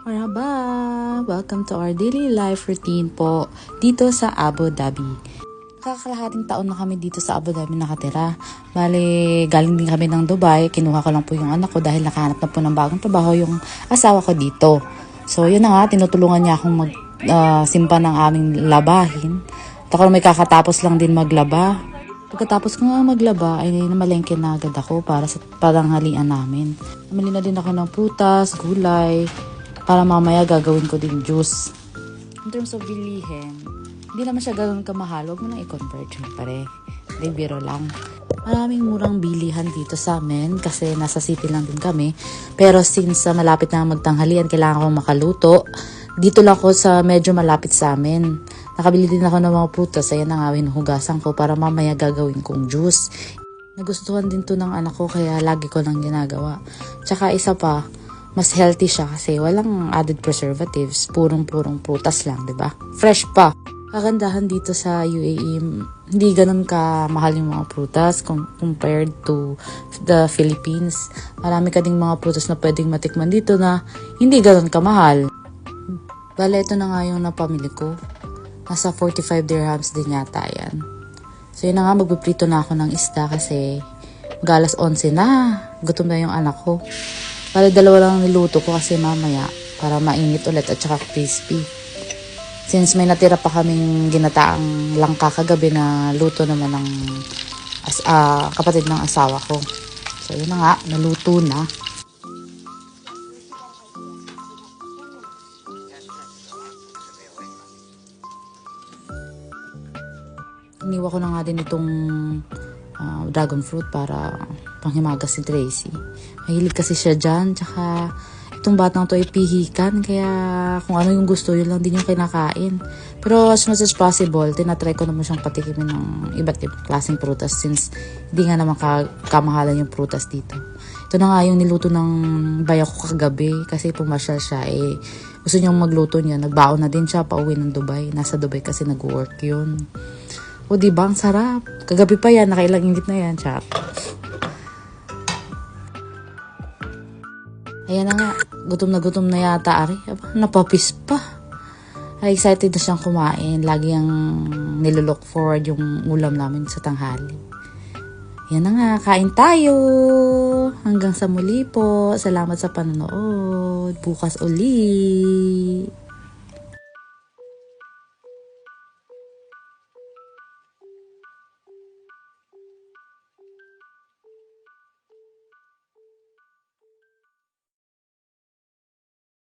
Marhaba! Welcome to our daily life routine po dito sa Abu Dhabi. Kakalahating taon na kami dito sa Abu Dhabi nakatira. Bale, galing din kami ng Dubai. Kinuha ko lang po yung anak ko dahil nakahanap na po ng bagong trabaho yung asawa ko dito. So, yun na nga, tinutulungan niya akong simpa ng aming labahin. At ako may kakatapos lang din maglaba. Pagkatapos ko nga maglaba, ay namalengke na agad ako para sa paranghalian namin. Namili na din ako ng prutas, gulay, para mamaya gagawin ko din juice. In terms of bilihin, hindi naman siya ganoon kamahal. Huwag mo nang i-convert, syempre. Hindi, biro lang. Maraming murang bilihan dito sa amin kasi nasa city lang din kami. Pero since malapit na magtanghalian, kailangan kong makaluto. Dito lang ako sa medyo malapit sa amin. Nakabili din ako ng mga prutas. Ayan na nga, hinuhugasan ko para mamaya gagawin kong juice. Nagustuhan din to ng anak ko kaya lagi ko lang ginagawa. Tsaka isa pa, mas healthy siya kasi walang added preservatives. Purong-purong prutas lang, di ba? Fresh pa. Kagandahan dito sa UAE, hindi ganun ka mahal yung mga prutas compared to the Philippines. Marami ka ding mga prutas na pwedeng matikman dito na hindi ganun ka mahal. Bale, ito na nga yung napamili ko. Nasa 45 dirhams din yata yan. So yun na nga, magpiprito na ako ng isda kasi galas 11 na. Gutom na yung anak ko. Bale, dalawa lang niluto ko kasi mamaya para mainit ulit at saka crispy. Since may natira pa kaming ginataang langka kagabi na luto naman ng kapatid ng asawa ko. So yun na nga, naluto na. Iniwa ko na nga din itong dragon fruit para panghimagas si Tracy. Mahilig kasi siya dyan. Tsaka itong batang to ay pihikan. Kaya kung ano yung gusto, yun lang din yung kinakain. Pero as much as possible, tinatry ko naman siyang patikimin ng iba't ibang klaseng prutas since hindi nga naman kamahalan yung prutas dito. Ito na nga yung niluto ng bayaw ko kagabi kasi pumasyal siya. Gusto niyang magluto niya. Nagbaon na din siya pauwi ng Dubai. Nasa Dubai kasi nag-work yun. O diba, ang sarap. Kagabi pa yan, nakailang init na yan, chat. Ayan na nga, gutom na yata, ari. Napapis pa. Ay, excited na siyang kumain. Lagi ang nilolook forward yung ulam namin sa tanghali. Ayan na nga, kain tayo. Hanggang sa muli po. Salamat sa panonood. Bukas uli.